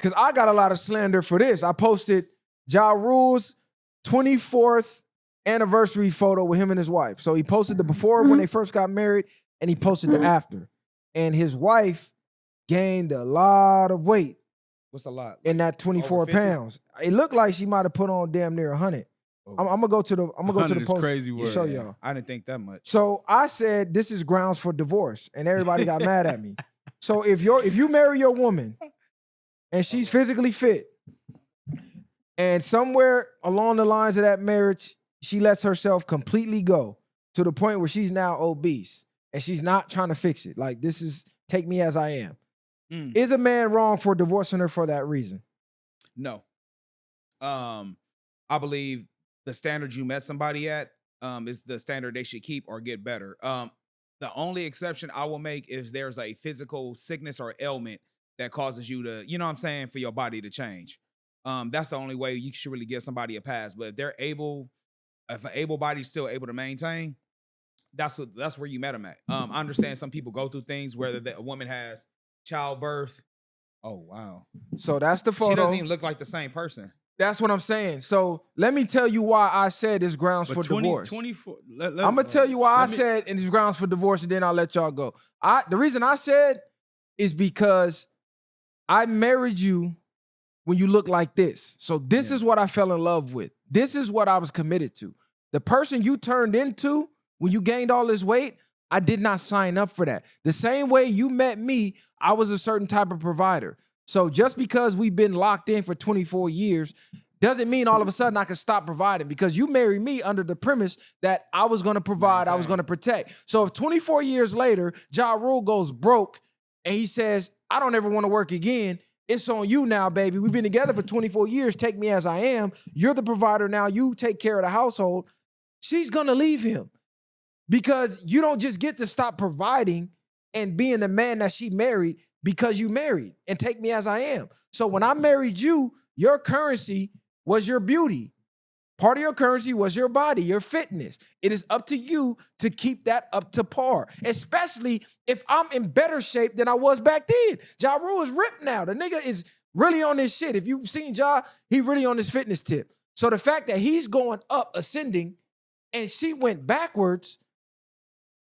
because I got a lot of slander for this. I posted Ja Rule's 24th anniversary photo with him and his wife. So he posted the before when they first got married, and he posted the after. And his wife gained a lot of weight. What's a lot? In that 24 pounds. It looked like she might have put on damn near 100. I'm gonna go to the post crazy to show y'all. I didn't think that much. So I said this is grounds for divorce, and everybody got mad at me. So if you marry your woman and she's physically fit, and somewhere along the lines of that marriage, she lets herself completely go to the point where she's now obese and she's not trying to fix it. Like, this is take me as I am. Is a man wrong for divorcing her for that reason? No. I believe the standard you met somebody at is the standard they should keep or get better. The only exception I will make is there's a physical sickness or ailment that causes you to, you know what I'm saying, for your body to change. That's the only way you should really give somebody a pass. But if an able body's still able to maintain, that's where you met them at. I understand some people go through things where a woman has childbirth. Oh, wow. So that's the photo. She doesn't even look like the same person. That's what I'm saying. So let me tell you why I said it's grounds for divorce. 24. I'm gonna tell you why I said it's grounds for divorce, and then I'll let y'all go. The reason I said is because I married you when you look like this. So this is what I fell in love with. This is what I was committed to. The person you turned into when you gained all this weight, I did not sign up for that. The same way you met me, I was a certain type of provider. So just because we've been locked in for 24 years doesn't mean all of a sudden I can stop providing, because you married me under the premise that I was going to provide, I was going to protect. So if 24 years later, Ja Rule goes broke and he says, I don't ever want to work again, it's on you now, baby. We've been together for 24 years. Take me as I am. You're the provider now. You take care of the household. She's going to leave him, because you don't just get to stop providing and being the man that she married because you married and take me as I am. So when I married you, your currency was your beauty. Part of your currency was your body, your fitness. It is up to you to keep that up to par, especially if I'm in better shape than I was back then. Ja Rule is ripped now. The nigga is really on this shit. If you've seen Ja, he really on this fitness tip. So the fact that he's going up, ascending, and she went backwards,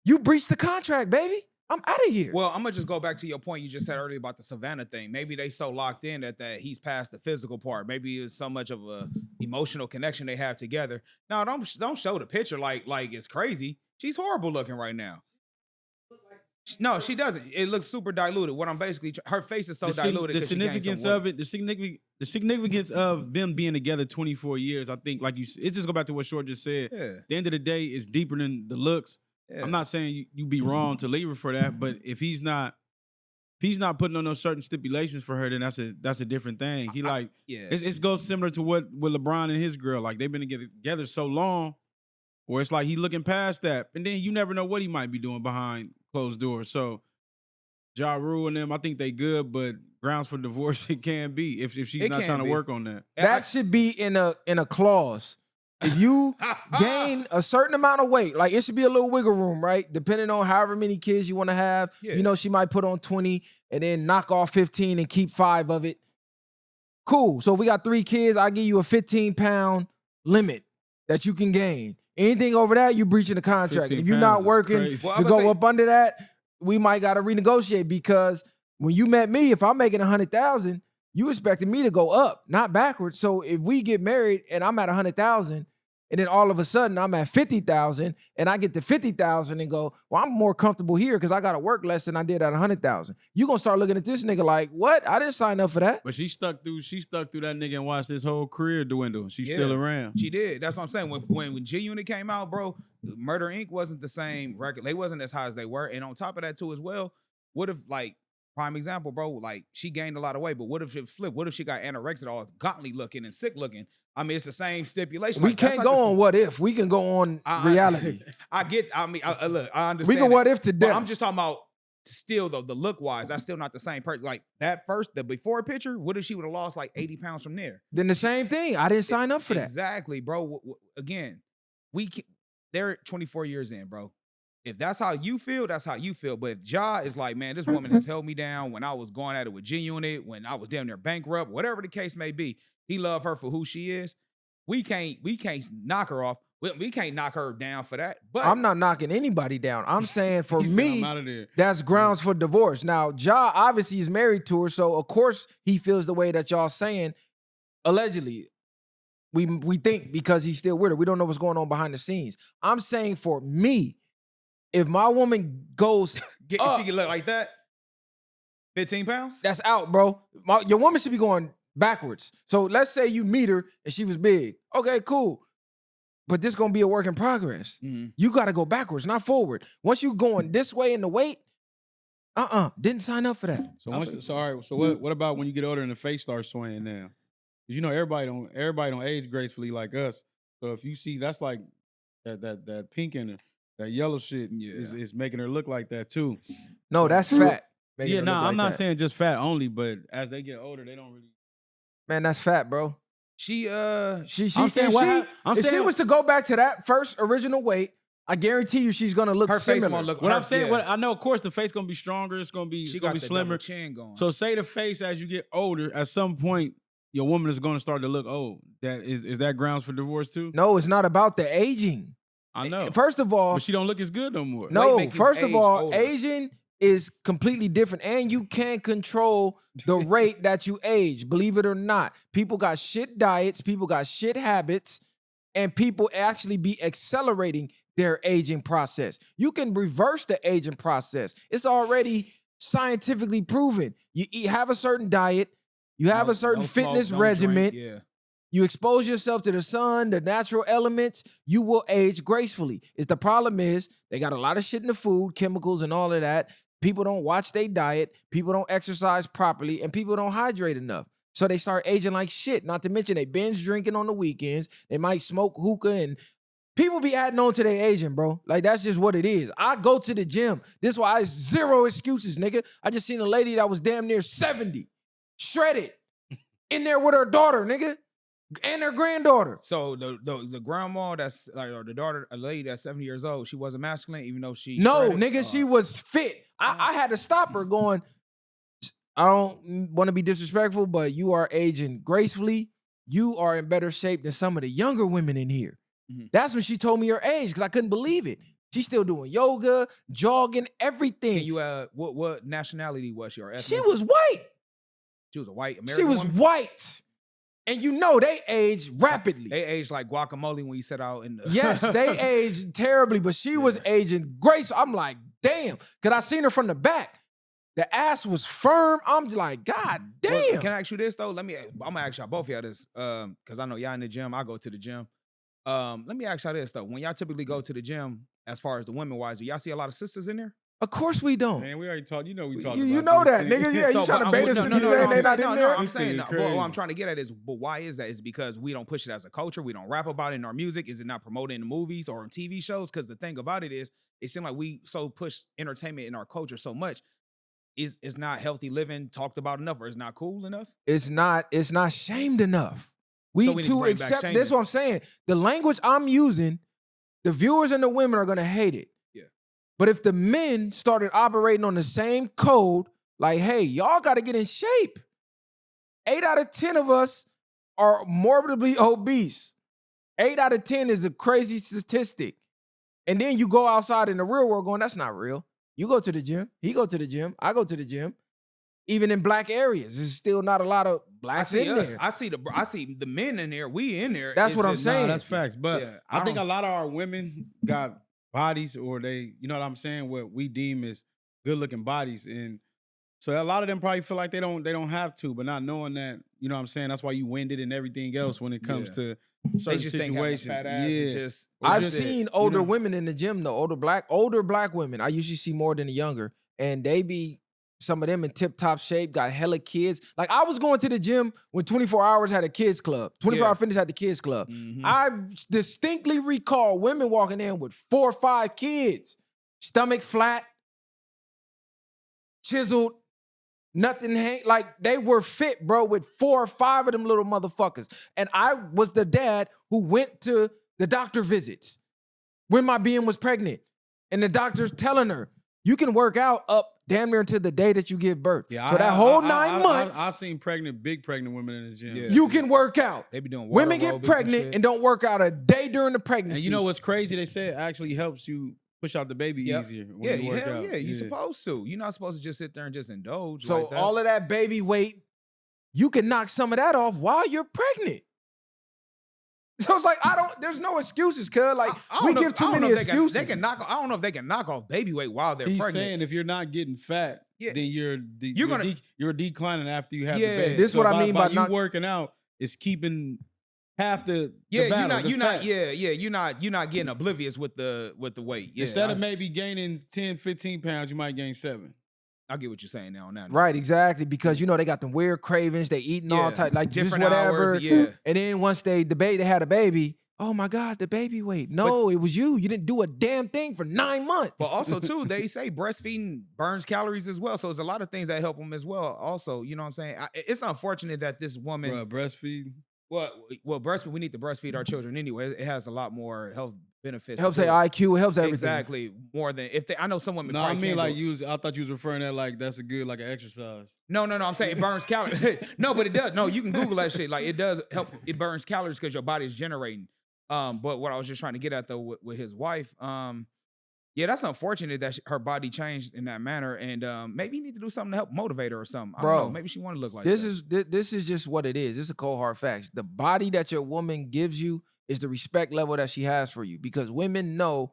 you breached the contract, baby. I'm out of here. Well, I'm going to just go back to your point you just said earlier about the Savannah thing. Maybe they so locked in that he's past the physical part. Maybe it's so much of a emotional connection they have together. No, don't show the picture like it's crazy. She's horrible looking right now. No, she doesn't. It looks super diluted. What I'm basically, her face is so diluted. The significance of it, the significance of them being together 24 years, I think, like it just go back to what Short just said. Yeah. At the end of the day, it's deeper than the looks. Yeah. I'm not saying you be wrong to leave her for that, but if he's not putting on those certain stipulations for her, then that's a different thing. It goes similar to what with LeBron and his girl. Like, they've been together so long, where it's like he looking past that, and then you never know what he might be doing behind closed doors. So Ja Rule and them, I think they good, but grounds for divorce it can be if she's not trying to work on that. That should be in a clause. If you gain a certain amount of weight, like, it should be a little wiggle room, right? Depending on however many kids you want to have. Yeah. You know, she might put on 20 and then knock off 15 and keep 5 of it. Cool. So if we got 3 kids, I give you a 15-pound limit that you can gain. Anything over that, you breaching the contract. If you're not working to go up under that, we might got to renegotiate, because when you met me, if I'm making 100,000, you expected me to go up, not backwards. So if we get married and I'm at 100,000, and then all of a sudden I'm at 50,000, and I get to 50,000 and go, well, I'm more comfortable here because I got to work less than I did at 100,000. You gonna start looking at this nigga like, what? I didn't sign up for that. But she stuck through that nigga and watched his whole career dwindle. She's still around. She did. That's what I'm saying. When G-Unit came out, bro, Murder Inc. wasn't the same record. They wasn't as high as they were. And on top of that too as well, what if, like, prime example, bro, like, she gained a lot of weight, but what if it flipped? What if she got anorexic, all gauntly looking and sick looking? I mean, it's the same stipulation. We can't go on what if. We can go on reality. Look, I understand. We can what if to death. I'm just talking about still, though, the look-wise, that's still not the same person. Like, the before picture, what if she would have lost like 80 pounds from there? Then the same thing. I didn't sign up for that. Exactly, bro. Again, they're 24 years in, bro. If that's how you feel, that's how you feel. But if Ja is like, man, this woman has held me down when I was going at it with G-Unit, when I was damn near bankrupt, whatever the case may be, he loved her for who she is. We can't knock her off. We can't knock her down for that. But I'm not knocking anybody down. I'm saying for He said, me, "I'm outta there." that's grounds for divorce. Now, Ja obviously is married to her, so of course he feels the way that y'all saying. Allegedly, we think because he's still with her. We don't know what's going on behind the scenes. I'm saying for me, if my woman goes she up, can look like that. 15 pounds? that's out, bro. Your woman should be going backwards. So let's say you meet her and she was big. Okay, cool. But this gonna be a work in progress. Mhm. You gotta go backwards, not forward. Once you going this way in the weight, didn't sign up for that. So all right. So what about when you get older and the face starts swaying now? Because you know everybody don't age gracefully like us. So if you see that's like that pink in her, that yellow shit is making her look like that too. No, that's fat. Yeah, I'm not saying just fat only, but as they get older, they don't really. Man, that's fat, bro. She I'm saying if she was to go back to that first original weight, I guarantee you she's gonna look her similar. face gonna look. What I'm saying, I know, of course, the face gonna be stronger. It's gonna be slimmer. Chin going. So say the face as you get older, at some point, your woman is gonna start to look old. That is that grounds for divorce too? No, it's not about the aging. I know. First of all, but she don't look as good no more. no. make you First of age all, older. aging is completely different, and you can't control the rate that you age. Believe it or not, people got shit diets, people got shit habits, and people actually be accelerating their aging process. You can reverse the aging process. It's already scientifically proven. You have a certain diet, you have a certain fitness regimen. Yeah. You expose yourself to the sun, the natural elements, you will age gracefully. The problem is they got a lot of shit in the food, chemicals and all of that. People don't watch their diet, people don't exercise properly, and people don't hydrate enough. So they start aging like shit. Not to mention they binge drinking on the weekends. They might smoke hookah, and people be adding on to their aging, bro. Like, that's just what it is. I go to the gym. This is why it's zero excuses, nigga. I just seen a lady that was damn near 70, shredded, in there with her daughter, nigga. And her granddaughter. So the grandma that's like, or the daughter, a lady that's 70 years old, she wasn't masculine, even though she No, shredded? nigga, she was fit. I had to stop her going, I don't want to be disrespectful, but you are aging gracefully. You are in better shape than some of the younger women in here. Mhm. That's when she told me her age, because I couldn't believe it. She's still doing yoga, jogging, everything. Can you what nationality was she, or ethnicity? She was white. She was a white American. She was woman? white. And you know they age rapidly. They aged like guacamole when you set out in the Yes, they aged terribly, but she was aging great. So I'm like, damn. Because I seen her from the back. The ass was firm. I'm just like, God damn. Well, can I ask you this though? I'm gonna ask y'all both of y'all this. Because I know y'all in the gym. I go to the gym. Let me ask y'all this though. When y'all typically go to the gym, as far as the women wise, do y'all see a lot of sisters in there? Of course we don't. Man, we already talked. You know we talked. You about know that, this. nigga. Yeah, you trying to bait us into saying they not in there? I'm saying, This thing what I'm crazy. trying to get at is, but why is that? Is because we don't push it as a culture. We don't rap about it in our music. Is it not promoted in the movies or in TV shows? Because the thing about it is, it seems like we so push entertainment in our culture so much. Is not healthy living talked about enough, or is not cool enough? It's not shamed enough. We So we need to to bring back accept shaming. this. What I'm saying. The language I'm using, the viewers and the women are gonna hate it. Yeah. But if the men started operating on the same code, like, hey, y'all got to get in shape. 8 out of 10 of us are morbidly obese. 8 out of 10 is a crazy statistic. And then you go outside in the real world going, that's not real. You go to the gym. He go to the gym. I go to the gym. Even in black areas, there's still not a lot of blacks in there. I see the men in there. We in there. That's It's what I'm just- saying. Nah, that's facts. But Yeah, I think a don't- lot of our women got bodies, or they, you know what I'm saying, what we deem as good looking bodies. And so a lot of them probably feel like they don't have to, but not knowing that, you know what I'm saying, that's why you winded and everything else when it comes to They certain just think having a situations. fat ass is Yeah. just. Or I've just- seen you older know. women in the gym, though, older black women. I usually see more than the younger. And they be, some of them in tip-top shape, got hella kids. Like, I was going to the gym when 24 Hours had a kids club. 24 Hour Fitness had the kids club. Mhm. I distinctly recall women walking in with 4 or 5 kids. Stomach flat, chiseled, nothing like they were fit, bro, with 4 or 5 of them little motherfuckers. And I was the dad who went to the doctor visits when my BM was pregnant. And the doctor's telling her, you can work out up damn near to the day that you give birth. Yeah, so that whole 9 months, I've seen big pregnant women in the gym. Yeah. you can work out. They be doing water Women aerobics get pregnant and don't work out a day during the pregnancy. And you know what's crazy? They say it actually helps you push out the baby easier when you work hell out. yeah, you're supposed to. You're not supposed to just sit there and just indulge. So like that. all of that baby weight, you can knock some of that off while you're pregnant. So it's like there's no excuses, cuz like we give too many excuses. They can knock. I don't know if they can knock off baby weight while they're He's pregnant. saying if you're not getting fat, then you're declining after you have the Yeah. baby. This is what I mean by you working out is keeping half the battle, you're not getting oblivious with the weight. Yeah, Instead of maybe gaining 10, 15 pounds, you might gain 7. I get what you're saying now. Right, exactly. Because they got them weird cravings, they eating all type, like different just whatever. hours, yeah. And then once they had a baby, oh my God, the baby weight. No, it was you. You didn't do a damn thing for 9 months. But also too, they say breastfeeding burns calories as well. So there's a lot of things that help them as well. Also, you know what I'm saying? It's unfortunate that this woman breastfeeding. Well, breastfeed. We need to breastfeed our children anyway. It has a lot more health benefits. It helps their IQ. It helps everything. Exactly. More than if they. I know some women. No, I mean like I thought you was referring to like that's a good like an exercise. No. I'm saying it burns calories. No, but it does. No, you can Google that shit. Like it does help. It burns calories because your body is generating. But what I was just trying to get at though with his wife. Yeah, that's unfortunate that her body changed in that manner, and maybe you need to do something to help motivate her or something. I don't know. Maybe she want to look like this that. This is just what it is. This is a cold hard fact. The body that your woman gives you is the respect level that she has for you, because women know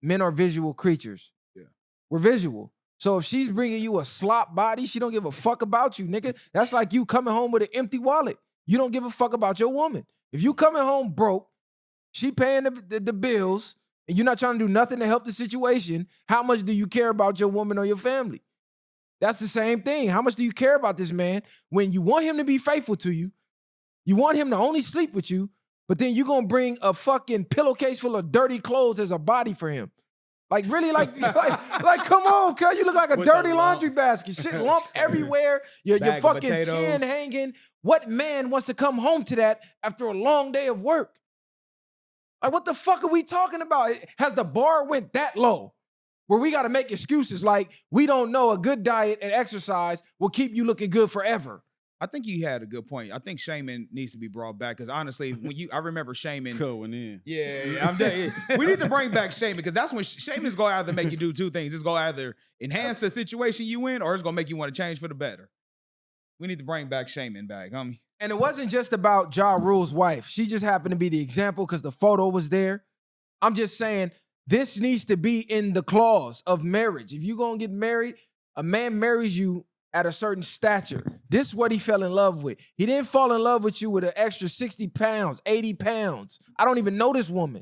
men are visual creatures. Yeah, we're visual. So if she's bringing you a slop body, she don't give a fuck about you, nigga. That's like you coming home with an empty wallet. You don't give a fuck about your woman. If you coming home broke, she paying the bills, and you're not trying to do nothing to help the situation, how much do you care about your woman or your family? That's the same thing. How much do you care about this man when you want him to be faithful to you? You want him to only sleep with you, but then you're going to bring a fucking pillowcase full of dirty clothes as a body for him. Like, really? Like come on, cuz. You look like a dirty laundry basket. Shit lump everywhere. Your fucking chin hanging. What man wants to come home to that after a long day of work? Like, what the fuck are we talking about? Has the bar went that low where we got to make excuses like we don't know a good diet and exercise will keep you looking good forever? I think you had a good point. I think shaming needs to be brought back because honestly, I remember shaming. Going in. Yeah. We need to bring back shaming because that's when shaming's going to either make you do two things. It's going to either enhance the situation you in or it's going to make you want to change for the better. We need to bring back shaming back, homie. And it wasn't just about Ja Rule's wife. She just happened to be the example because the photo was there. I'm just saying this needs to be in the clause of marriage. If you're going to get married, a man marries you at a certain stature. This is what he fell in love with. He didn't fall in love with you with an extra 60 pounds, 80 pounds. I don't even know this woman.